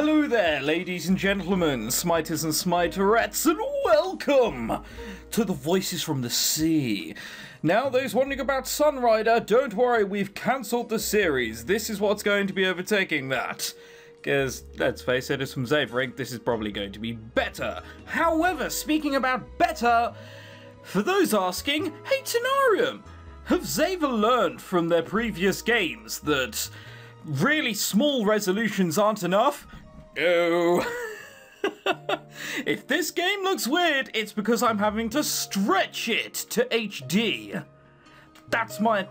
Hello there, ladies and gentlemen, smiters and smiterettes, and welcome to the Voices from the Sea. Now, those wondering about Sunrider, don't worry, we've cancelled the series. This is what's going to be overtaking that. Because, let's face it, it's from Zeiva, this is probably going to be better. However, speaking about better, for those asking, hey Tenarium, have Zeiva learned from their previous games that really small resolutions aren't enough? No. If this game looks weird, it's because I'm having to stretch it to HD. That's why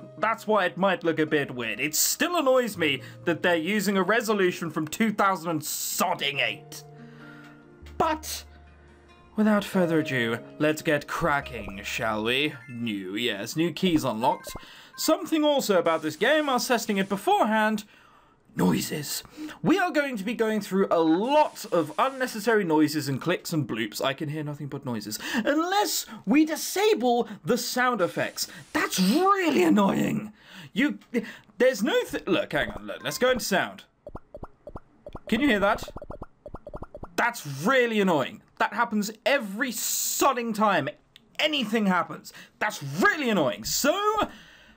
it might look a bit weird. It still annoys me that they're using a resolution from 2008. But without further ado, let's get cracking, shall we? New keys unlocked. Something also about this game, I was testing it beforehand, noises. We are going to be going through a lot of unnecessary noises and clicks and bloops. I can hear nothing but noises. Unless we disable the sound effects. That's really annoying. There's no look, hang on, look, let's go into sound. Can you hear that? That's really annoying. That happens every sodding time anything happens. That's really annoying. So,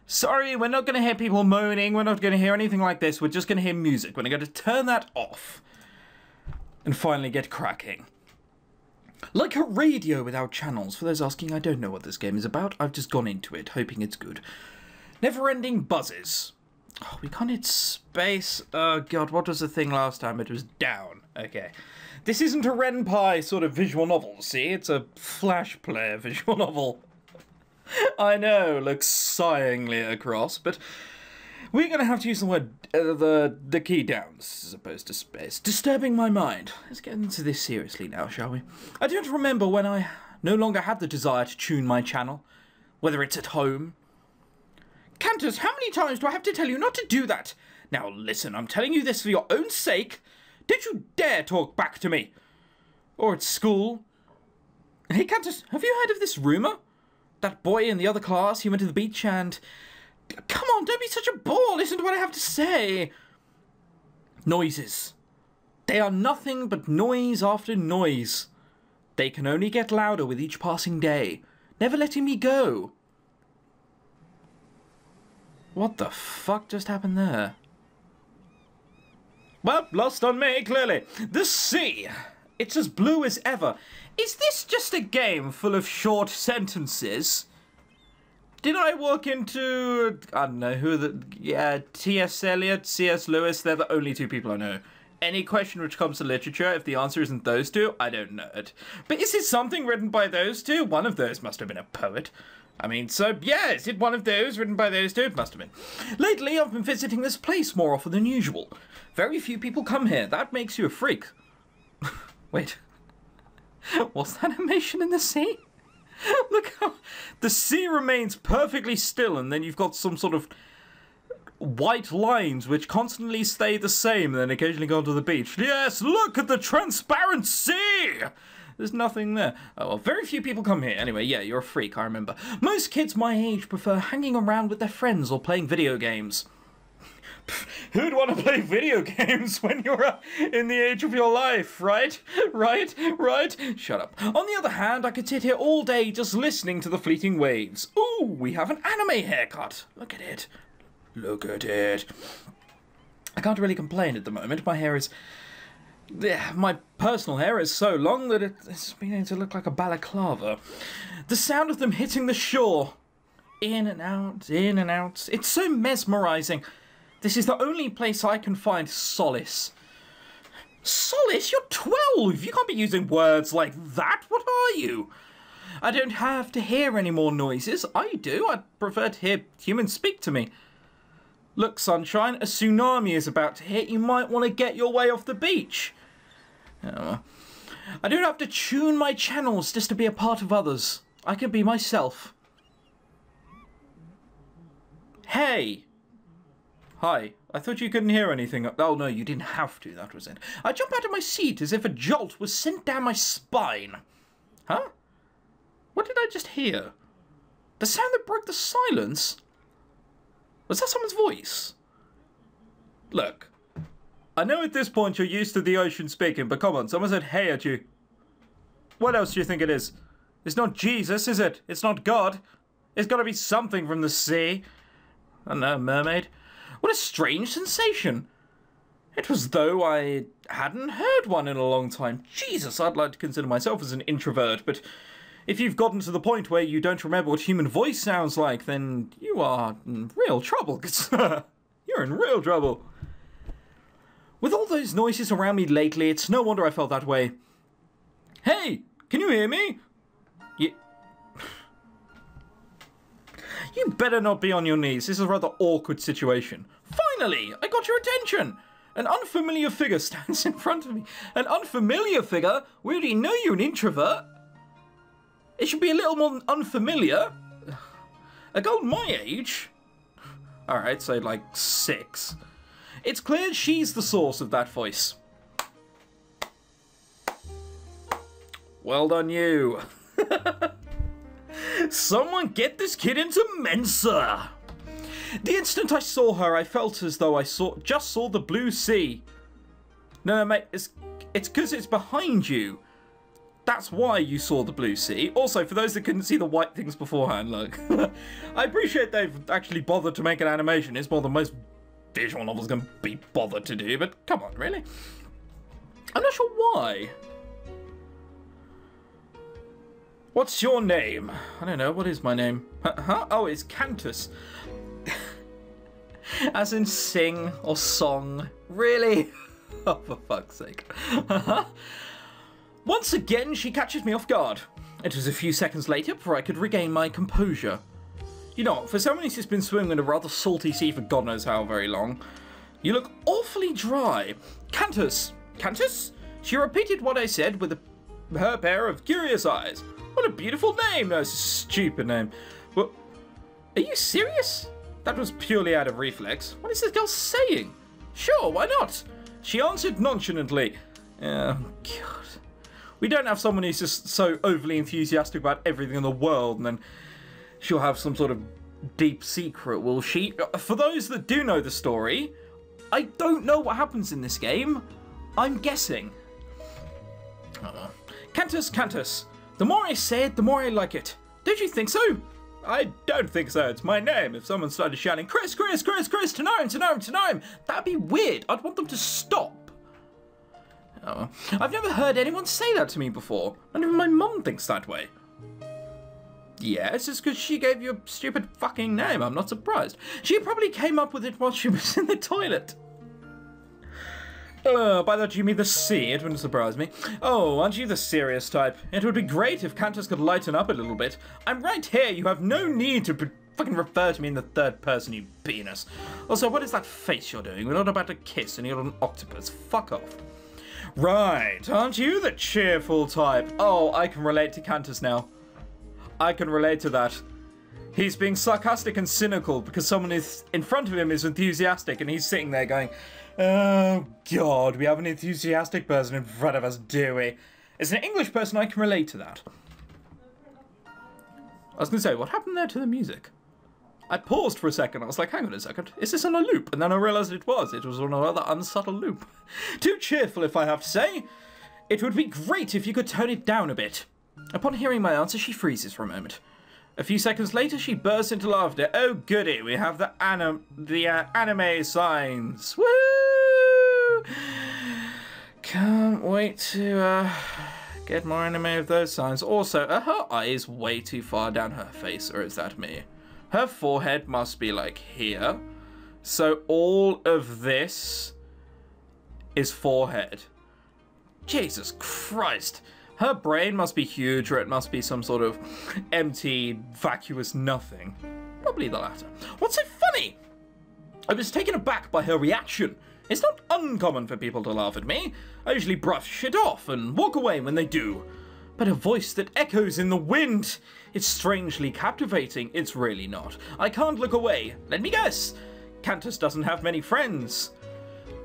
sorry, we're not going to hear people moaning. We're not going to hear anything like this. We're just going to hear music. We're going to turn that off and finally get cracking. Like a radio without channels. For those asking, I don't know what this game is about. I've just gone into it, hoping it's good. Never-ending buzzes. Oh, we can't hit space. Oh, God, what was the thing last time? It was down. Okay. This isn't a Ren'Py sort of visual novel, see? It's a Flash player visual novel. I know, looks sighingly across, but we're going to have to use the word, the key downs as opposed to space. Disturbing my mind. Let's get into this seriously now, shall we? I don't remember when I no longer had the desire to tune my channel, whether it's at home. Cantus, how many times do I have to tell you not to do that? Now listen, I'm telling you this for your own sake. Don't you dare talk back to me. Or at school. Hey Cantus, have you heard of this rumour? That boy in the other class, he went to the beach and... Come on, don't be such a bore, listen to what I have to say. Noises. They are nothing but noise after noise. They can only get louder with each passing day, never letting me go. What the fuck just happened there? Well, lost on me, clearly. The sea. It's as blue as ever. Is this just a game full of short sentences? Did I walk into... I don't know, who are the... Yeah, T.S. Eliot, C.S. Lewis, they're the only two people I know. Any question which comes to literature, if the answer isn't those two, I don't know it. But is it something written by those two? One of those must have been a poet. I mean, so, yeah, is it one of those written by those two? It must have been. Lately, I've been visiting this place more often than usual. Very few people come here. That makes you a freak. Wait. What's that animation in the sea? Look how... The sea remains perfectly still, and then you've got some sort of white lines which constantly stay the same and then occasionally go onto the beach. Yes, look at the transparent sea! There's nothing there. Oh, well, very few people come here. Anyway, yeah, you're a freak, I remember. Most kids my age prefer hanging around with their friends or playing video games. Who'd want to play video games when you're in the age of your life, right? Right? Shut up. On the other hand, I could sit here all day just listening to the fleeting waves. Ooh, we have an anime haircut. Look at it. Look at it. I can't really complain at the moment. My hair is... My personal hair is so long that it's beginning to look like a balaclava. The sound of them hitting the shore. In and out, in and out. It's so mesmerizing. This is the only place I can find solace. Solace? You're 12! You can't be using words like that! What are you? I don't have to hear any more noises. I do. I prefer to hear humans speak to me. Look, sunshine, a tsunami is about to hit. You might want to get your way off the beach. Oh. I don't have to tune my channels just to be a part of others. I can be myself. Hey! Hi, I thought you couldn't hear anything. Oh no, you didn't have to, that was it. I jumped out of my seat as if a jolt was sent down my spine. Huh? What did I just hear? The sound that broke the silence? Was that someone's voice? Look, I know at this point you're used to the ocean speaking, but come on, someone said hey at you. What else do you think it is? It's not Jesus, is it? It's not God. It's got to be something from the sea. I don't know, mermaid. What a strange sensation. It was as though I hadn't heard one in a long time. Jesus, I'd like to consider myself as an introvert, but if you've gotten to the point where you don't remember what human voice sounds like, then you are in real trouble, you're in real trouble. With all those noises around me lately, it's no wonder I felt that way. Hey, can you hear me? You better not be on your knees. This is a rather awkward situation. Finally, I got your attention. An unfamiliar figure stands in front of me. An unfamiliar figure? We already know you're an introvert. It should be a little more unfamiliar. A girl my age? Alright, so like 6. It's clear she's the source of that voice. Well done, you. Someone get this kid into Mensa. The instant I saw her, I felt as though I just saw the blue sea. No, mate, it's because it's behind you. That's why you saw the blue sea. Also, for those that couldn't see the white things beforehand, look. I appreciate they've actually bothered to make an animation. It's more than most visual novels can be bothered to do, but come on, really? I'm not sure why. What's your name? I don't know, what is my name? Huh? Oh, it's Cantus. As in sing or song. Really? Oh, for fuck's sake. Once again, she catches me off guard. It was a few seconds later before I could regain my composure. You know, for someone who's just been swimming in a rather salty sea for God knows how very long, you look awfully dry. Cantus! Cantus? She repeated what I said with her pair of curious eyes. What a beautiful name! No, it's a stupid name. Well, are you serious? That was purely out of reflex. What is this girl saying? Sure, why not? She answered nonchalantly. Oh, God. We don't have someone who's just so overly enthusiastic about everything in the world, and then she'll have some sort of deep secret, will she? For those that do know the story, I don't know what happens in this game. I'm guessing. Cantus, Cantus. The more I say it, the more I like it. Don't you think so? I don't think so. It's my name. If someone started shouting, Chris, Chris, Chris, Chris, Tenarium, Tenarium, Tenarium, that'd be weird. I'd want them to stop. Oh, I've never heard anyone say that to me before. And even my mum thinks that way. Yeah, it's just because she gave you a stupid fucking name. I'm not surprised. She probably came up with it while she was in the toilet. By that you mean the sea, it wouldn't surprise me. Oh, aren't you the serious type? It would be great if Cantus could lighten up a little bit. I'm right here, you have no need to fucking refer to me in the third person, you penis. Also, what is that face you're doing? We're not about to kiss and you're an octopus. Fuck off. Right, aren't you the cheerful type? Oh, I can relate to Cantus now. I can relate to that. He's being sarcastic and cynical because someone is in front of him is enthusiastic and he's sitting there going, oh, God, we have an enthusiastic person in front of us, do we? As an English person, I can relate to that. I was going to say, what happened there to the music? I paused for a second. I was like, hang on a second. Is this on a loop? And then I realised it was. It was on a rather unsubtle loop. Too cheerful, if I have to say. It would be great if you could tone it down a bit. Upon hearing my answer, she freezes for a moment. A few seconds later, she bursts into laughter. Oh, goody, we have the anime signs. Woo! Can't wait to get more anime of those signs. Also, are her eyes way too far down her face, or is that me? Her forehead must be like here. So all of this is forehead. Jesus Christ. Her brain must be huge, or it must be some sort of empty, vacuous nothing. Probably the latter. What's so funny? I was taken aback by her reaction. It's not uncommon for people to laugh at me. I usually brush it off and walk away when they do. But a voice that echoes in the wind. It's strangely captivating. It's really not. I can't look away. Let me guess. Cantus doesn't have many friends.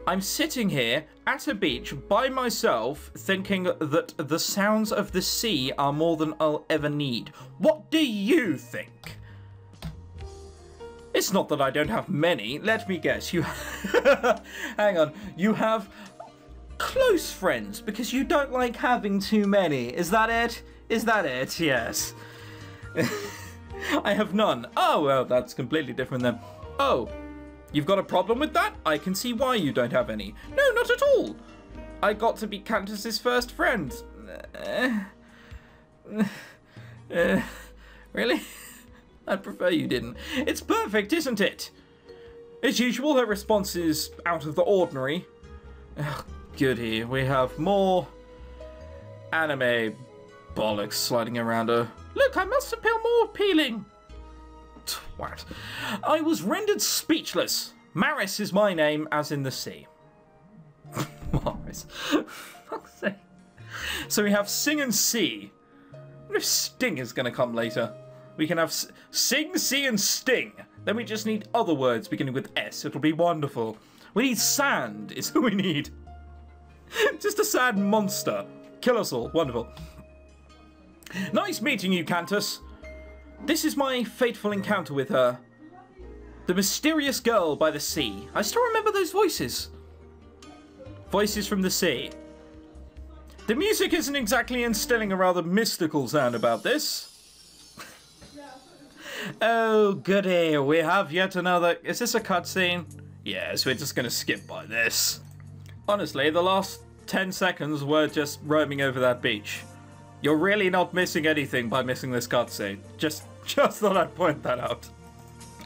I'm sitting here at a beach by myself thinking that the sounds of the sea are more than I'll ever need. What do you think? It's not that I don't have many. Let me guess. You hang on. You have close friends because you don't like having too many. Is that it? Is that it? Yes. I have none. Oh, well, that's completely different then. Oh, you've got a problem with that? I can see why you don't have any. No, not at all. I got to be Cantus's first friend. Really? I'd prefer you didn't. It's perfect, isn't it? As usual, her response is out of the ordinary. Oh, goody. We have more anime bollocks sliding around her. Look, I must appeal more appealing. Twat. I was rendered speechless. Maris is my name, as in the sea. Maris. Fuck's sake. So we have sing and see. I wonder if sting is going to come later. We can have sing, see, and sting. Then we just need other words beginning with S. It'll be wonderful. We need sand, is who we need. Just a sand monster. Kill us all. Wonderful. Nice meeting you, Cantus. This is my fateful encounter with her. The mysterious girl by the sea. I still remember those voices. Voices from the sea. The music isn't exactly instilling a rather mystical sound about this. Oh, goody. We have yet another... Is this a cutscene? Yes, we're just going to skip by this. Honestly, the last 10 seconds were just roaming over that beach. You're really not missing anything by missing this cutscene. Just thought I'd point that out.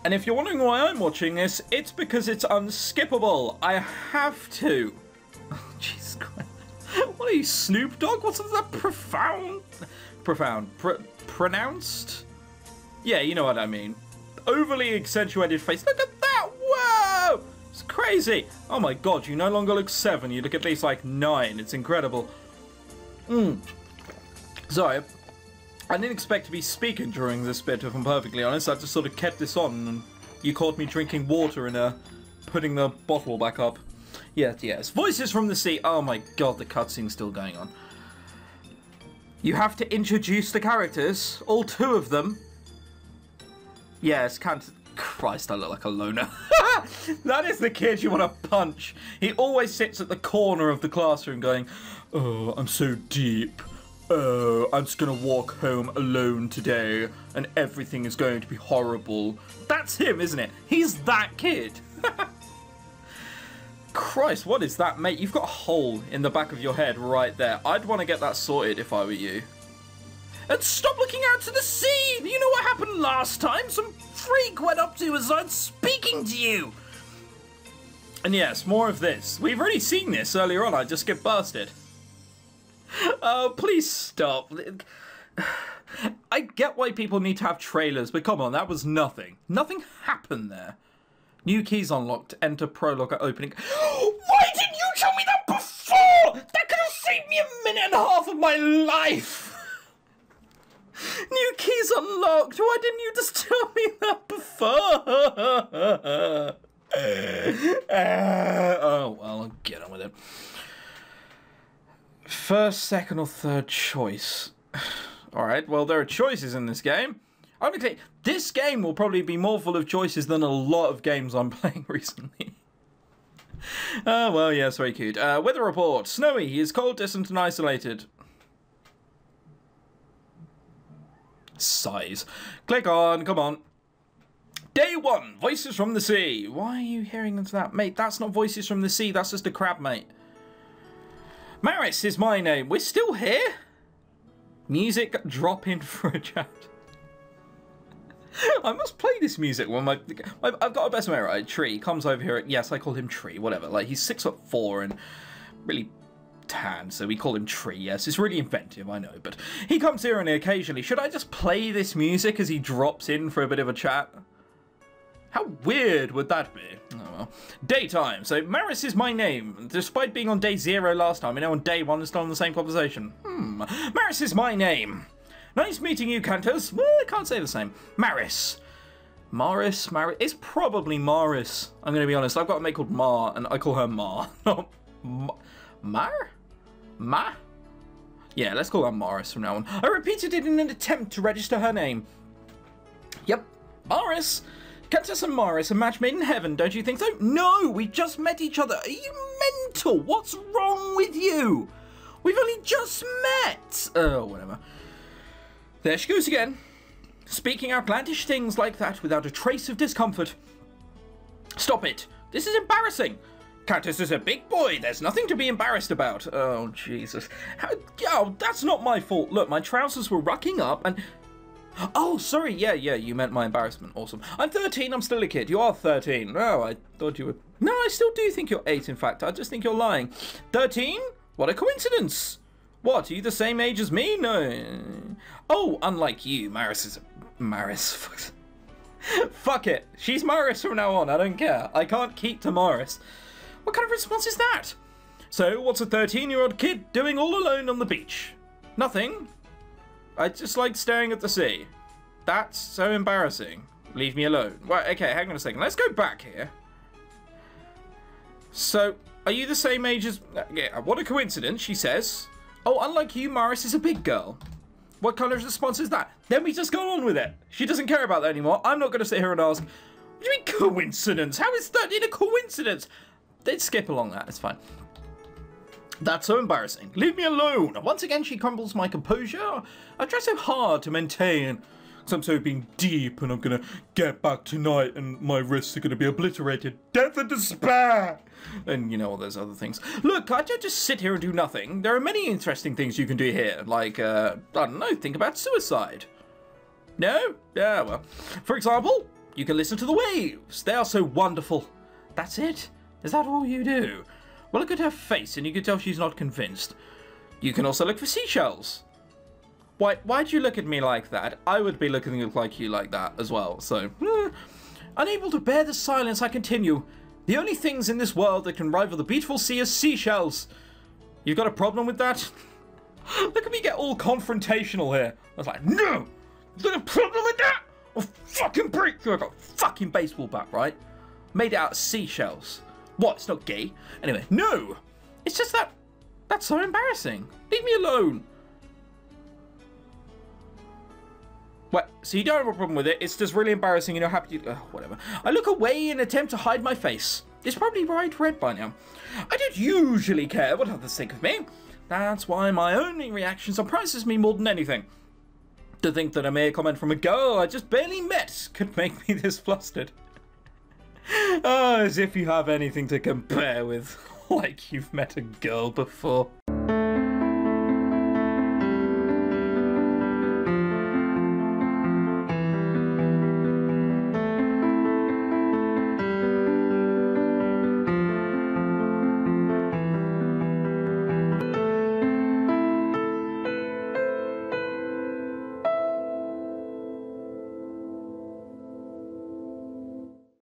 And if you're wondering why I'm watching this, it's because it's unskippable. I have to. Oh, Jesus Christ. What are you, Snoop Dogg? What's that pronounced? Yeah, you know what I mean. Overly accentuated face. Look at that! Whoa! It's crazy. Oh my god, you no longer look 7. You look at least like 9. It's incredible. Sorry. I didn't expect to be speaking during this bit, if I'm perfectly honest. I just sort of kept this on, and you caught me drinking water and putting the bottle back up. Yes. Voices from the sea. Oh my god, the cutscene's still going on. You have to introduce the characters. All 2 of them. Yes, Christ, I look like a loner. That is the kid you want to punch. He always sits at the corner of the classroom going, oh, I'm so deep. Oh, I'm just going to walk home alone today and everything is going to be horrible. That's him, isn't it? He's that kid. Christ, what is that, mate? You've got a hole in the back of your head right there. I'd want to get that sorted if I were you. And stop looking out to the sea! You know what happened last time? Some freak went up to us and speaking to you! And yes, more of this. We've already seen this earlier on. I just get busted. Oh, please stop. I get why people need to have trailers, but come on, that was nothing. Nothing happened there. New keys unlocked. Enter prologue at opening. Why didn't you tell me that before? That could have saved me 1.5 minutes of my life. New keys unlocked. Why didn't you just tell me that before? Oh, well, I'll get on with it. First, second, or third choice. Alright, well, there are choices in this game. Honestly, this game will probably be more full of choices than a lot of games I'm playing recently. Oh, well, yes, very cute. Weather report. Snowy. He is cold, distant, and isolated. Size. Click on. Come on. Day 1. Voices from the sea. Why are you hearing into that? Mate, that's not voices from the sea. That's just a crab, mate. Maris is my name. We're still here? Music drop in for a chat. I must play this music when I've got a best mate, right? Tree comes over here. Yes, I call him Tree, whatever. Like, he's 6'4" and really tan, so we call him Tree. Yes, it's really inventive, I know, but he comes here and occasionally. Should I just play this music as he drops in for a bit of a chat? How weird would that be? Oh well. Daytime. So Maris is my name. Despite being on day 0 last time, we're now on day 1 and still on the same conversation. Maris is my name. Nice meeting you, Cantus. Well, I can't say the same. Maris. Maris. It's probably Maris. I'm going to be honest. I've got a mate called Mar, and I call her Mar. Mar? Ma? Yeah, let's call her Maris from now on. I repeated it in an attempt to register her name. Yep. Maris. Countess and Morris, a match made in heaven, don't you think so? No, we just met each other. Are you mental? What's wrong with you? We've only just met. Oh, whatever. There she goes again. Speaking outlandish things like that without a trace of discomfort. Stop it. This is embarrassing. Countess is a big boy. There's nothing to be embarrassed about. Oh, Jesus. Oh, that's not my fault. Look, my trousers were rucking up and... Oh, sorry. Yeah, you meant my embarrassment. Awesome. I'm 13. I'm still a kid. You are 13. Oh, I thought you were... No, I still do think you're 8, in fact. I just think you're lying. 13? What a coincidence. What, are you the same age as me? No. Oh, unlike you, Maris is... Maris. Fuck it. She's Maris from now on. I don't care. I can't keep to Maris. What kind of response is that? So, what's a 13-year-old kid doing all alone on the beach? Nothing. I just like staring at the sea. That's so embarrassing. Leave me alone. Well, okay, hang on a second. Let's go back here. So, are you the same age as... Yeah, what a coincidence, she says. Oh, unlike you, Maris is a big girl. What kind of response is that? Then we just go on with it. She doesn't care about that anymore. I'm not going to sit here and ask, what do you mean coincidence? How is that in a coincidence? They'd skip along that. It's fine. That's so embarrassing. Leave me alone. Once again, she crumbles my composure. I try so hard to maintain. So I'm so being deep and I'm going to get back tonight and my wrists are going to be obliterated. Death and despair. And, you know, all those other things. Look, I don't just sit here and do nothing. There are many interesting things you can do here. Like, I don't know, think about suicide. No? Yeah, well. For example, you can listen to the waves. They are so wonderful. That's it? Is that all you do? Well, look at her face and you can tell she's not convinced. You can also look for seashells. Why'd you look at me like that? I would be looking like you like that as well, so... Unable to bear the silence, I continue. The only things in this world that can rival the beautiful sea are seashells. You've got a problem with that? Look at me get all confrontational here. I was like, no! You've got a problem with that? I'll fucking break you. I got a fucking baseball bat, right? Made it out of seashells. What? It's not gay? Anyway, no! It's just that... That's so embarrassing. Leave me alone. What? So you don't have a problem with it, it's just really embarrassing and you're happy to... whatever. I look away in an attempt to hide my face. It's probably bright red by now. I don't usually care what others think of me. That's why my only reaction surprises me more than anything. To think that a mere comment from a girl I just barely met could make me this flustered. Oh, as if you have anything to compare with. Like you've met a girl before.